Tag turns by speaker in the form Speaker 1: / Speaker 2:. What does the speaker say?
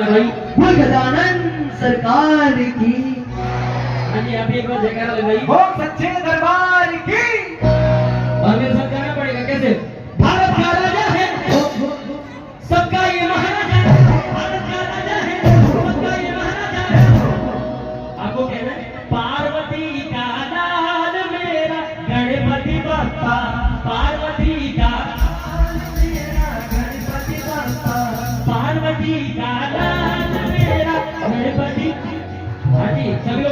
Speaker 1: वो गजानन सरकार की।
Speaker 2: हाँ जी अभी एक बार जयकारा लगाइए।
Speaker 1: वो सच्चे दरबार की।
Speaker 2: और मेरे साथ गाना पड़ेगा कैसे? भारत का राजा है सबका ये महाराजा है। भारत का राजा है सबका ये महाराजा है। आपको कहना है पार्वती का लाल मेरा गणपति बप्पा। पार्वती का
Speaker 1: गणपति बप्पा।
Speaker 2: पार्वती का लाल मेरा गणपति। हाँ जी सभी